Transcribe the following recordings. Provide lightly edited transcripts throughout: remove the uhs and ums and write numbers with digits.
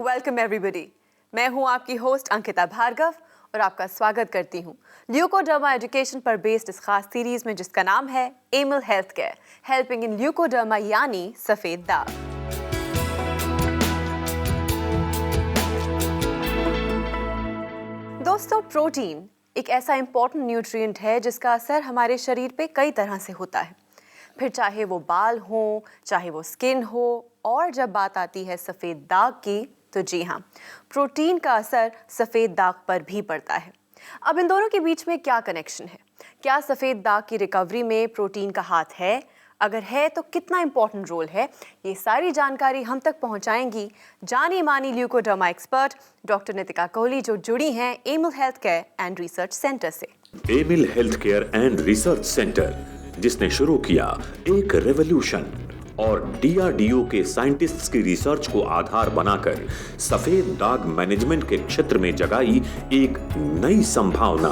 Welcome everybody. मैं हूं आपकी होस्ट अंकिता भार्गव और आपका स्वागत करती हूं ल्यूकोडर्मा एजुकेशन पर बेस्ड इस खास सीरीज में जिसका नाम है Emil health care, helping in leukoderma यानी सफेद दाग। दोस्तों, प्रोटीन एक ऐसा इंपॉर्टेंट न्यूट्रिएंट है जिसका असर हमारे शरीर पे कई तरह से होता है, फिर चाहे वो बाल हो, चाहे वो स्किन हो, और जब बात आती है सफ़ेद दाग की तो जी हाँ, प्रोटीन का असर सफ़ेद दाग पर भी पड़ता है। अब इन दोनों के बीच में क्या कनेक्शन है? क्या सफ़ेद दाग की रिकवरी में प्रोटीन का हाथ है? अगर है तो कितना इम्पोर्टेंट रोल है? ये सारी जानकारी हम तक पहुंचाएंगी जानी मानी leucoderma expert doctor Nitika Kohli, जो जुड़ी हैं Amil health care and research centre से। Amil health care and research centre, जिसने शुरू किया एक रेवोल्यूशन और डीआरडीओ के साइंटिस्ट्स की रिसर्च को आधार बनाकर सफेद दाग मैनेजमेंट के क्षेत्र में जगाई एक नई संभावना।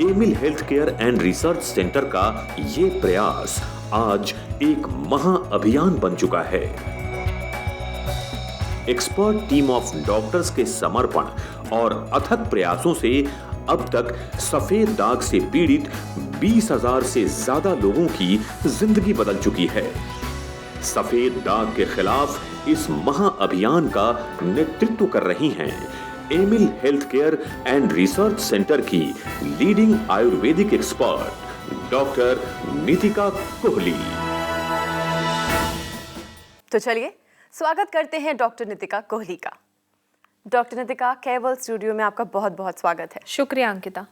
Emil health care and research centre का ये प्रयास आज एक महाअभियान बन चुका है। एक्सपर्ट टीम ऑफ डॉक्टर्स के समर्पण और अथक प्रयासों से अब तक सफेद दाग से पीड़ित 20,000 से ज्यादा लोगों की जिंदगी बदल चुकी है। सफेद दाग के खिलाफ इस महाअभियान का नेतृत्व कर रही हैं Amil health care and research centre की leading Ayurvedic expert doctor Nitika Kohli. तो चलिए स्वागत करते हैं डॉक्टर नितिका कोहली का। डॉक्टर नितिका, केवल स्टूडियो में आपका बहुत बहुत स्वागत है। शुक्रिया अंकिता।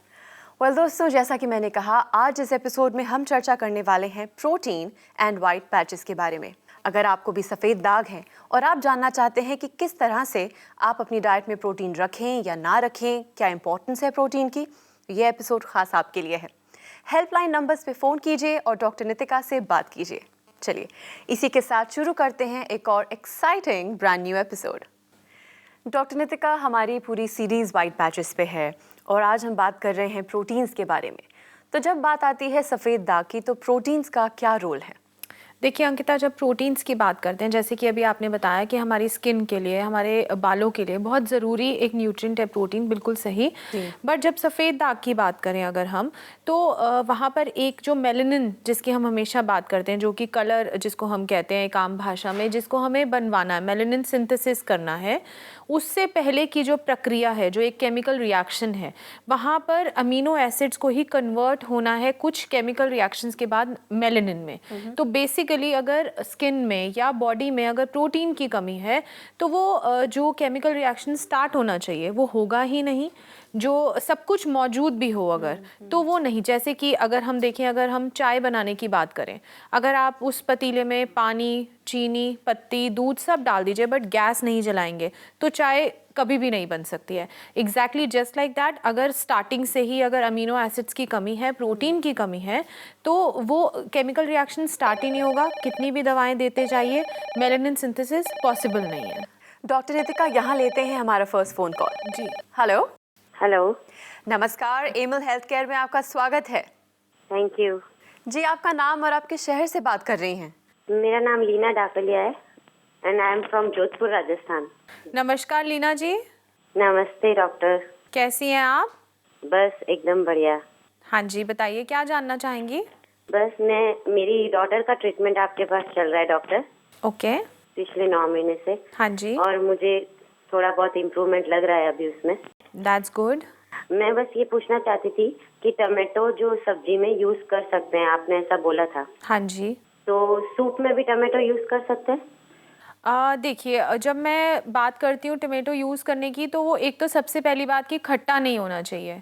दोस्तों, जैसा कि मैंने कहा, आज इस एपिसोड में हम चर्चा करने वाले हैं प्रोटीन एंड वाइट पैचेस के बारे में। अगर आपको भी सफ़ेद दाग है और आप जानना चाहते हैं कि किस तरह से आप अपनी डाइट में प्रोटीन रखें या ना रखें, क्या इंपॉर्टेंस है प्रोटीन की, ये एपिसोड खास आपके लिए है। हेल्पलाइन नंबर्स पे फ़ोन कीजिए और डॉक्टर नितिका से बात कीजिए। चलिए इसी के साथ शुरू करते हैं एक और exciting brand new episode. Doctor Nitika, हमारी पूरी सीरीज़ वाइट पैचेस पे है और आज हम बात कर रहे हैं प्रोटीन्स के बारे में। तो जब बात आती है सफ़ेद दाग की तो प्रोटीन्स का क्या रोल है? देखिए अंकिता, जब प्रोटीन्स की बात करते हैं, जैसे कि अभी आपने बताया कि हमारी स्किन के लिए, हमारे बालों के लिए बहुत ज़रूरी एक न्यूट्रिएंट है प्रोटीन, बिल्कुल सही। बट जब सफ़ेद दाग की बात करें अगर हम, तो वहाँ पर एक जो मेलानिन जिसकी हम हमेशा बात करते हैं, जो कि कलर जिसको हम कहते हैं एक आम भाषा में, जिसको हमें बनवाना है, मेलानिन सिंथेसिस करना है, उससे पहले की जो प्रक्रिया है, जो एक केमिकल रिएक्शन है, वहाँ पर अमीनो एसिड्स को ही कन्वर्ट होना है कुछ केमिकल रिएक्शंस के बाद मेलानिन में। तो बेसिकली अगर स्किन में या बॉडी में अगर प्रोटीन की कमी है तो वो जो केमिकल रिएक्शन स्टार्ट होना चाहिए वो होगा ही नहीं। जो सब कुछ मौजूद भी हो अगर तो वो नहीं, जैसे कि अगर हम देखें, अगर हम चाय बनाने की बात करें, अगर आप उस पतीले में पानी, चीनी, पत्ती, दूध सब डाल दीजिए बट गैस नहीं जलाएंगे तो चाय कभी भी नहीं बन सकती है। एग्जैक्टली जस्ट लाइक दैट, अगर स्टार्टिंग से ही अगर अमीनो एसिड्स की कमी है, प्रोटीन की कमी है, तो वो केमिकल रिएक्शन स्टार्ट ही नहीं होगा। कितनी भी दवाएं देते जाइए, मेलानिन सिंथेसिस पॉसिबल नहीं है। डॉक्टर नितिका, यहाँ लेते हैं हमारा फर्स्ट फ़ोन कॉल। जी हेलो। हेलो, नमस्कार, एमिल हेल्थ केयर में आपका स्वागत है। थैंक यू जी, आपका नाम और आपके शहर से बात कर रही हैं? मेरा नाम लीना डाकलिया है and I am from Jodhpur, Rajasthan. नमस्कार लीना जी। नमस्ते डॉक्टर, कैसी हैं आप? बस एकदम बढ़िया। हाँ जी, बताइए क्या जानना चाहेंगी? बस मेरी डॉटर का ट्रीटमेंट आपके पास चल रहा है डॉक्टर, ओके। पिछले 9 महीने से। हाँ जी। और मुझे थोड़ा बहुत इम्प्रूवमेंट लग रहा है अभी उसमें। That's good. मैं बस ये पूछना चाहती थी कि टमाटो जो सब्जी में यूज कर सकते हैं, आपने ऐसा बोला था। हाँ जी। तो सूप में भी टमाटो यूज कर सकते हैं? देखिए, जब मैं बात करती हूँ टमाटो यूज़ करने की, तो वो एक तो सबसे पहली बात कि खट्टा नहीं होना चाहिए।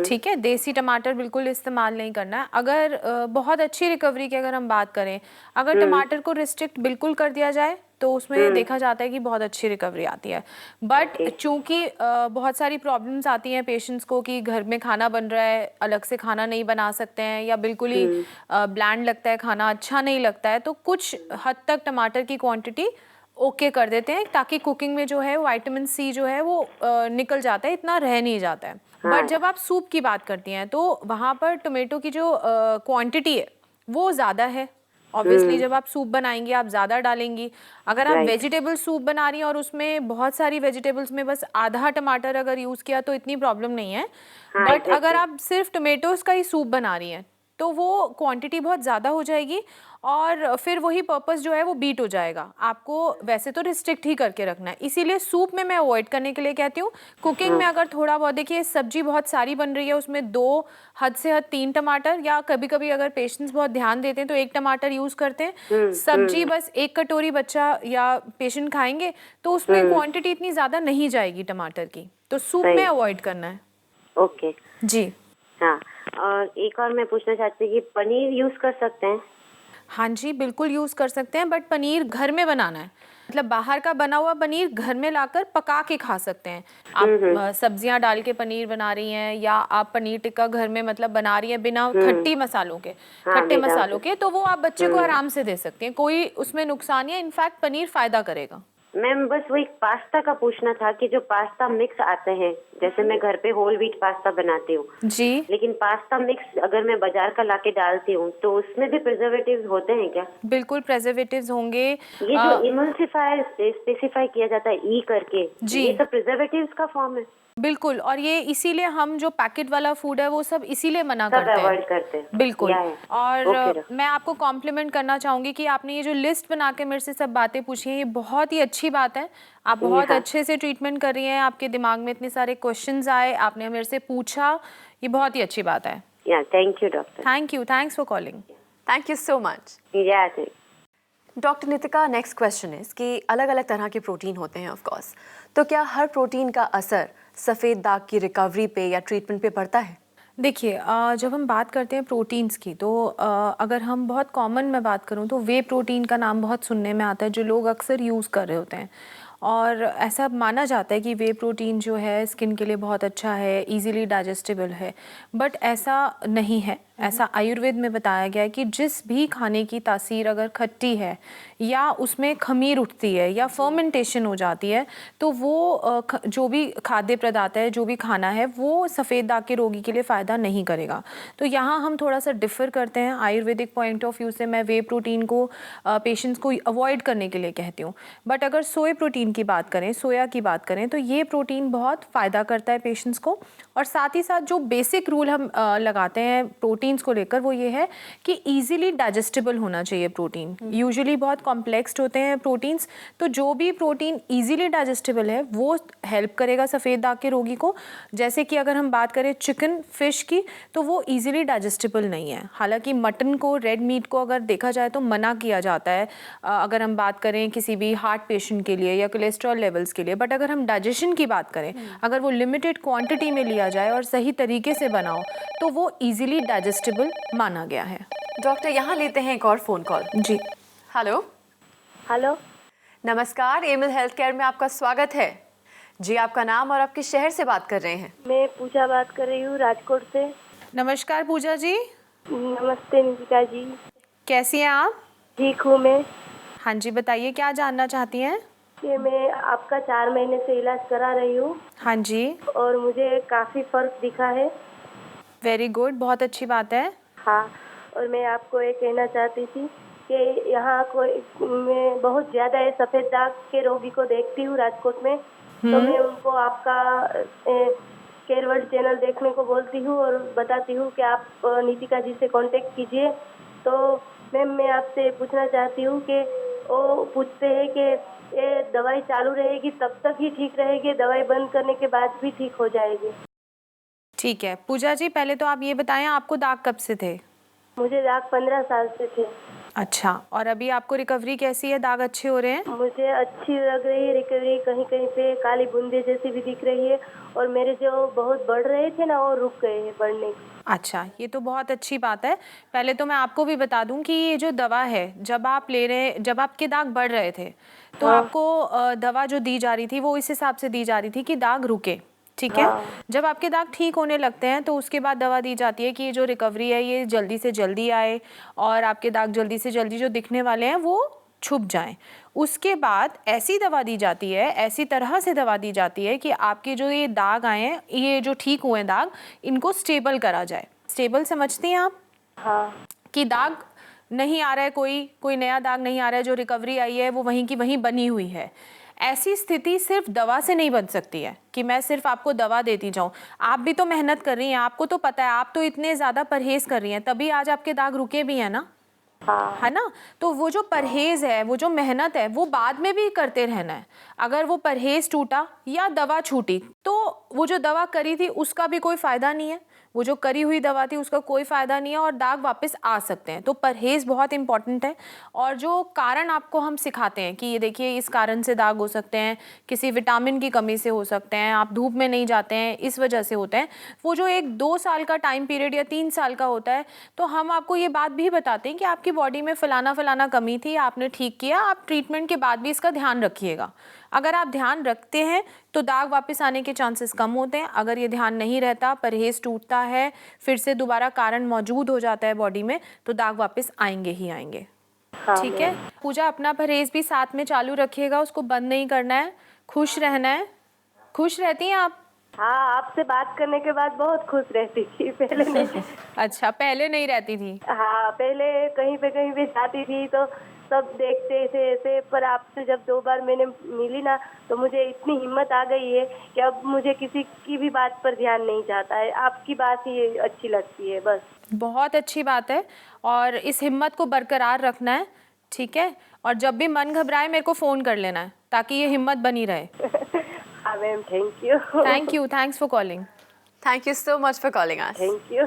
ठीक है, देसी टमाटर बिल्कुल इस्तेमाल नहीं करना है। अगर बहुत अच्छी रिकवरी की अगर हम बात करें, अगर टमाटर को रिस्ट्रिक्ट बिल्कुल कर दिया जाए तो उसमें देखा जाता है कि बहुत अच्छी रिकवरी आती है। बट चूंकि बहुत सारी प्रॉब्लम्स आती हैं पेशेंट्स को कि घर में खाना बन रहा है, अलग से खाना नहीं बना सकते हैं, या बिल्कुल ही ब्लैंड लगता है खाना, अच्छा नहीं लगता है, तो कुछ हद तक टमाटर की क्वांटिटी ओके कर देते हैं ताकि कुकिंग में जो है विटामिन सी जो है वो निकल जाता है, इतना रह नहीं जाता है। बट जब आप सूप की बात करती हैं तो वहाँ पर टोमेटो की जो क्वांटिटी है वो ज़्यादा है। ऑब्वियसली जब आप सूप बनाएंगी आप ज़्यादा डालेंगी। अगर आप वेजिटेबल सूप बना रही हैं और उसमें बहुत सारी वेजिटेबल्स में बस आधा टमाटर अगर यूज़ किया तो इतनी प्रॉब्लम नहीं है। बट अगर आप सिर्फ टमेटोज़ का ही सूप बना रही हैं तो वो क्वांटिटी बहुत ज़्यादा हो जाएगी और फिर वही पर्पस जो है वो बीट हो जाएगा। आपको वैसे तो रिस्ट्रिक्ट ही करके रखना है, इसीलिए सूप में मैं अवॉइड करने के लिए कहती हूँ। कुकिंग में अगर थोड़ा बहुत, देखिए सब्जी बहुत सारी बन रही है, उसमें 2 हद से हद 3 टमाटर, या कभी कभी अगर पेशेंट्स बहुत ध्यान देते हैं तो 1 टमाटर यूज़ करते हैं। सब्जी बस 1 कटोरी बच्चा या पेशेंट खाएंगे तो उसमें क्वांटिटी इतनी ज़्यादा नहीं जाएगी टमाटर की, तो सूप में अवॉइड करना है। ओके जी हाँ, और एक और मैं पूछना चाहती हूँ कि पनीर यूज कर सकते हैं? हाँ जी बिल्कुल यूज़ कर सकते हैं, बट पनीर घर में बनाना है। मतलब बाहर का बना हुआ पनीर घर में लाकर पका के खा सकते हैं आप। सब्जियां डाल के पनीर बना रही हैं या आप पनीर टिक्का घर में मतलब बना रही हैं बिना खट्टी मसालों के, खट्टे मसालों के, तो वो आप बच्चे को आराम से दे सकते हैं, कोई उसमें नुकसान नहीं है। इनफैक्ट पनीर फायदा करेगा। मैम बस वही पास्ता का पूछना था कि जो पास्ता मिक्स आते हैं, जैसे मैं घर पे होल व्हीट पास्ता बनाती हूँ जी, लेकिन पास्ता मिक्स अगर मैं बाजार का लाके डालती हूँ तो उसमें भी प्रिजर्वेटिव्स होते हैं क्या? बिल्कुल प्रेजर्वेटिव्स होंगे। ये जो इमल्सिफायर स्पेसिफाई किया जाता है ई करके, जी। ये सब प्रिजर्वेटिव्स का फॉर्म है? बिल्कुल, और ये इसीलिए हम जो पैकेट वाला फूड है वो सब इसीलिए मना करते हैं, अवॉइड करते हैं। बिल्कुल। और ओके, मैं आपको कॉम्प्लीमेंट करना चाहूँगी कि आपने ये जो लिस्ट बना के मेरे से सब बातें पूछी हैं, ये बहुत ही अच्छी बात है। आप बहुत अच्छे से ट्रीटमेंट कर रही हैं, आपके दिमाग में इतने सारे क्वेश्चंस आए, आपने मेरे से पूछा, ये बहुत ही अच्छी बात है। Yeah thank you doctor. Thank you, thanks for calling. Thank you so much. Yeah doctor Nitika, next question is कि अलग अलग तरह के प्रोटीन होते हैं ऑफ कोर्स, तो क्या हर प्रोटीन का असर सफ़ेद दाग की रिकवरी पे या ट्रीटमेंट पे पड़ता है? देखिए, जब हम बात करते हैं प्रोटीन्स की तो अगर हम बहुत कॉमन में बात करूं तो वे प्रोटीन का नाम बहुत सुनने में आता है, जो लोग अक्सर यूज़ कर रहे होते हैं। और ऐसा माना जाता है कि वे प्रोटीन जो है स्किन के लिए बहुत अच्छा है, इजीली डाइजेस्टेबल है, बट ऐसा नहीं है। ऐसा आयुर्वेद में बताया गया है कि जिस भी खाने की तासीर अगर खट्टी है या उसमें खमीर उठती है या फर्मेंटेशन हो जाती है तो वो जो भी खाद्य पदार्थ है, जो भी खाना है, वो सफ़ेद दाग के रोगी के लिए फ़ायदा नहीं करेगा। तो यहाँ हम थोड़ा सा डिफ़र करते हैं आयुर्वेदिक पॉइंट ऑफ व्यू से। मैं वे प्रोटीन को पेशेंट्स को अवॉइड करने के लिए कहती हूँ। बट अगर सोया प्रोटीन की बात करें, सोया की बात करें, तो ये प्रोटीन बहुत फ़ायदा करता है पेशेंट्स को। और साथ ही साथ जो बेसिक रूल हम लगाते हैं प्रोटीन्स को लेकर वो ये है कि इजीली डाइजेस्टेबल होना चाहिए प्रोटीन। यूजुअली बहुत कॉम्प्लेक्स्ड होते हैं प्रोटीन्स, तो जो भी प्रोटीन इजीली डाइजेस्टेबल है वो हेल्प करेगा सफ़ेद दाग के रोगी को। जैसे कि अगर हम बात करें चिकन, फिश की, तो वो इजीली डाइजेस्टेबल नहीं है। हालांकि मटन को, रेड मीट को अगर देखा जाए तो मना किया जाता है अगर हम बात करें किसी भी हार्ट पेशेंट के लिए या कोलेस्ट्रॉल लेवल्स के लिए। बट अगर हम डाइजेशन की बात करें, अगर वो लिमिटेड क्वांटिटी में लिया जाए और सही तरीके से बनाओ तो वो इजीली डाइजेस्टेबल माना गया है। डॉक्टर, यहाँ लेते हैं एक और फ़ोन कॉल। जी, हेलो। हेलो, नमस्कार, एमिल हेल्थ केयर में आपका स्वागत है जी। आपका नाम और आपके शहर से बात कर रहे हैं? मैं पूजा बात कर रही हूँ राजकोट से। नमस्कार पूजा जी। नमस्ते नितिका जी। कैसी हैं आप? ठीक हूँ मैं। हाँ जी, बताइए क्या जानना चाहती हैं? कि मैं आपका 4 महीने से इलाज करा रही हूँ। हाँ जी, और मुझे काफ़ी फर्क दिखा है। वेरी गुड, बहुत अच्छी बात है। हाँ, और मैं आपको ये कहना चाहती थी कि यहाँ मैं बहुत ज़्यादा ये सफ़ेद दाग के रोगी को देखती हूँ राजकोट में, तो मैं उनको आपका केयर वर्ल्ड चैनल देखने को बोलती हूँ और बताती हूँ कि आप नितिका जी से कांटेक्ट कीजिए। तो मैम, मैं आपसे पूछना चाहती हूँ कि वो पूछते हैं कि ये दवाई चालू रहेगी तब तक ही ठीक रहेगी, दवाई बंद करने के बाद भी ठीक हो जाएगी? ठीक है पूजा जी, पहले तो आप ये बताएं आपको दाग कब से थे? मुझे दाग 15 साल से थे। अच्छा, और अभी आपको रिकवरी कैसी है? दाग अच्छे हो रहे हैं? मुझे अच्छी लग रही है रिकवरी। कहीं कहीं पे काली बूंदे जैसी भी दिख रही है और मेरे जो बहुत बढ़ रहे थे ना वो रुक गए हैं बढ़ने। अच्छा, ये तो बहुत अच्छी बात है। पहले तो मैं आपको भी बता दूं कि ये जो दवा है, जब आप ले रहे, जब आपके दाग बढ़ रहे थे तो आपको दवा जो दी जा रही थी वो इस हिसाब से दी जा रही थी कि दाग रुके, ठीक है? जब आपके दाग ठीक होने लगते हैं तो उसके बाद दवा दी जाती है कि ये जो रिकवरी है ये जल्दी से जल्दी आए और आपके दाग जल्दी से जल्दी जो दिखने वाले हैं वो छुप जाएं। उसके बाद ऐसी दवा दी जाती है, ऐसी तरह से दवा दी जाती है कि आपके जो ये दाग आए हैं, ये जो ठीक हुए दाग, इनको स्टेबल करा जाए। स्टेबल समझती हैं आप? हाँ। कि दाग नहीं आ रहा है, कोई नया दाग नहीं आ रहा है, जो रिकवरी आई है वो वहीं की वहीं बनी हुई है। ऐसी स्थिति सिर्फ दवा से नहीं बन सकती है कि मैं सिर्फ आपको दवा देती जाऊं। आप भी तो मेहनत कर रही हैं, आपको तो पता है, आप तो इतने ज़्यादा परहेज कर रही हैं, तभी आज आपके दाग रुके भी हैं ना, है ना। तो वो जो परहेज है, वो जो मेहनत है, वो बाद में भी करते रहना है। अगर वो परहेज टूटा या दवा छूटी तो वो जो दवा करी थी उसका भी कोई फ़ायदा नहीं है, वो जो करी हुई दवा थी उसका कोई फ़ायदा नहीं है, और दाग वापस आ सकते हैं। तो परहेज़ बहुत इंपॉर्टेंट है। और जो कारण आपको हम सिखाते हैं कि ये देखिए इस कारण से दाग हो सकते हैं, किसी विटामिन की कमी से हो सकते हैं, आप धूप में नहीं जाते हैं इस वजह से होते हैं, वो जो 1-2 साल का टाइम पीरियड या 3 साल का होता है, तो हम आपको ये बात भी बताते हैं कि आपकी बॉडी में फलाना कमी थी, आपने ठीक किया, आप ट्रीटमेंट के बाद भी इसका ध्यान रखिएगा। अगर आप ध्यान रखते हैं तो दाग वापस आने के चांसेस कम होते हैं। अगर ये ध्यान नहीं रहता, परहेज टूटता है, फिर से दोबारा कारण मौजूद हो जाता है बॉडी में, तो दाग वापस आएंगे ही आएंगे। ठीक है पूजा, अपना परहेज भी साथ में चालू रखिएगा, उसको बंद नहीं करना है, खुश रहना है। खुश रहती हैं आप? हाँ, आपसे बात करने के बाद बहुत खुश रहती थी, पहले नहीं। अच्छा, पहले नहीं रहती थी? हाँ, पहले कहीं भी जाती थी तो सब देखते थे ऐसे, पर आपसे जब 2 बार मैंने मिली ना, तो मुझे इतनी हिम्मत आ गई है कि अब मुझे किसी की भी बात पर ध्यान नहीं जाता है, आपकी बात ही अच्छी लगती है बस। बहुत अच्छी बात है, और इस हिम्मत को बरकरार रखना है, ठीक है। और जब भी मन घबराए मेरे को फ़ोन कर लेना है, ताकि ये हिम्मत बनी रहे। हाँ ma'am, thank you. Thank you, thanks for calling. Thank you so much for calling us. Thank you.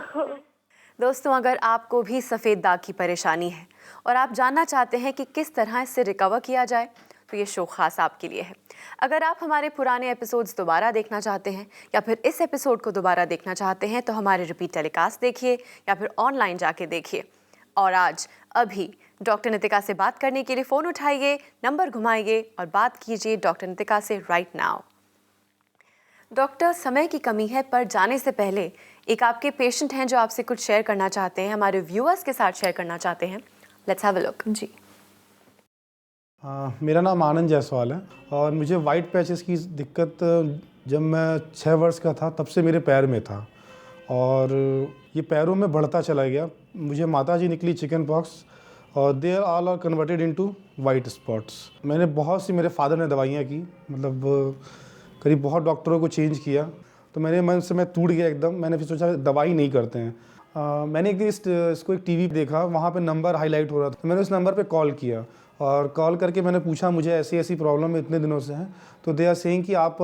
दोस्तों, अगर आपको भी सफ़ेद दाग की परेशानी है और आप जानना चाहते हैं कि किस तरह इससे रिकवर किया जाए, तो ये शो खास आपके लिए है। अगर आप हमारे पुराने एपिसोड्स दोबारा देखना चाहते हैं या फिर इस एपिसोड को दोबारा देखना चाहते हैं, तो हमारे रिपीट टेलीकास्ट देखिए या फिर ऑनलाइन जाके देखिए। और आज अभी डॉक्टर नितिका से बात करने के लिए फ़ोन उठाइए, नंबर घुमाइए और बात कीजिए डॉक्टर नितिका से राइट नाउ। डॉक्टर, समय की कमी है, पर जाने से पहले एक आपके पेशेंट हैं जो आपसे कुछ शेयर करना चाहते हैं, हमारे व्यूअर्स के साथ शेयर करना चाहते हैं। Let's have a look. जी। मेरा नाम आनंद जायसवाल है और मुझे वाइट पैचेस की दिक्कत जब मैं 6 वर्ष का था तब से मेरे पैर में था, और ये पैरों में बढ़ता चला गया। मुझे माता जी निकली चिकन पॉक्स, और they all are converted into white spots. मैंने बहुत सी, मेरे फादर ने दवाइयाँ की, मतलब करीब बहुत डॉक्टरों को चेंज किया, तो मेरे मन से मैं टूट गया एकदम। मैंने फिर सोचा दवाई नहीं करते हैं। मैंने एक दिन इसको एक टीवी देखा, वहाँ पे नंबर हाईलाइट हो रहा था, तो मैंने उस नंबर पे कॉल किया, और कॉल करके मैंने पूछा मुझे ऐसी ऐसी प्रॉब्लम इतने दिनों से है, तो दे आर सेइंग कि आप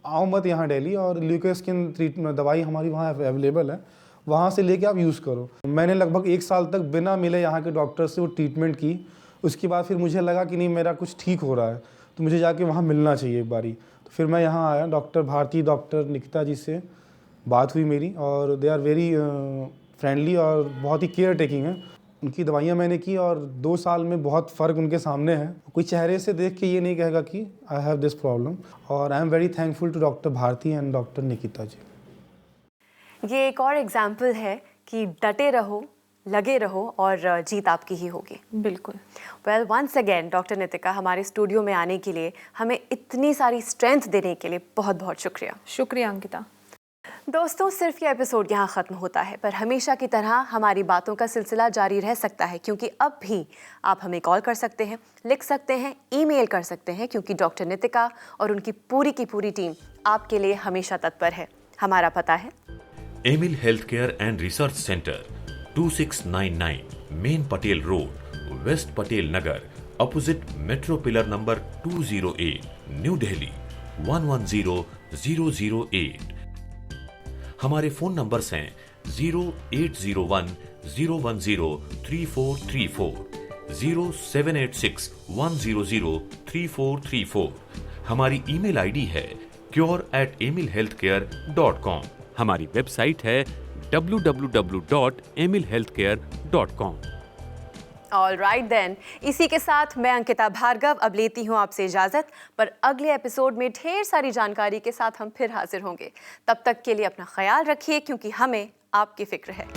आओ मत यहाँ दिल्ली, और ल्यूकोस्किन ट्रीटमेंट दवाई हमारी वहाँ अवेलेबल है, वहाँ से लेके आप यूज़ करो। मैंने लगभग 1 साल तक बिना मिले यहाँ के डॉक्टर से वो ट्रीटमेंट की। उसके बाद फिर मुझे लगा कि नहीं, मेरा कुछ ठीक हो रहा है, तो मुझे जाके वहाँ मिलना चाहिए एक बारी। तो फिर मैं यहाँ आया, डॉक्टर भारती, डॉक्टर निकिता जी से बात हुई मेरी, और दे आर वेरी फ्रेंडली और बहुत ही केयर टेकिंग है। उनकी दवाइयाँ मैंने की और 2 साल में बहुत फ़र्क उनके सामने है। कोई चेहरे से देख के ये नहीं कहेगा कि आई हैव दिस प्रॉब्लम, और I am very thankful to doctor Bharti and doctor Nikita ji. ये एक और एग्जाम्पल है कि डटे रहो, लगे रहो और जीत आपकी ही होगी। बिल्कुल। Well, once again doctor Nitika, हमारे स्टूडियो में आने के लिए, हमें इतनी सारी स्ट्रेंथ देने के लिए बहुत बहुत शुक्रिया। शुक्रिया अंकिता। दोस्तों, सिर्फ ये एपिसोड यहाँ ख़त्म होता है, पर हमेशा की तरह हमारी बातों का सिलसिला जारी रह सकता है, क्योंकि अब भी आप हमें कॉल कर सकते हैं, लिख सकते हैं, ईमेल कर सकते हैं, क्योंकि डॉक्टर नितिका और उनकी पूरी की पूरी टीम आपके लिए हमेशा तत्पर है। हमारा पता है Emil health care and research centre, 2699 main Patel road, west Patel Nagar, opposite metro pillar number 208, new Delhi 110008। हमारे फोन नंबर्स हैं 0801-010-3434, 0786-100-3434। हमारी ईमेल आईडी है cure@emilhealthcare.com। हमारी वेबसाइट है www.emilhealthcare.com। ऑल राइट देन, इसी के साथ मैं अंकिता भार्गव अब लेती हूँ आपसे इजाज़त, पर अगले एपिसोड में ढेर सारी जानकारी के साथ हम फिर हाजिर होंगे। तब तक के लिए अपना ख्याल रखिए, क्योंकि हमें आपकी फिक्र है।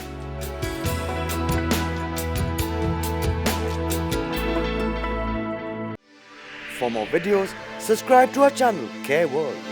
For more videos, subscribe to our channel, Care World.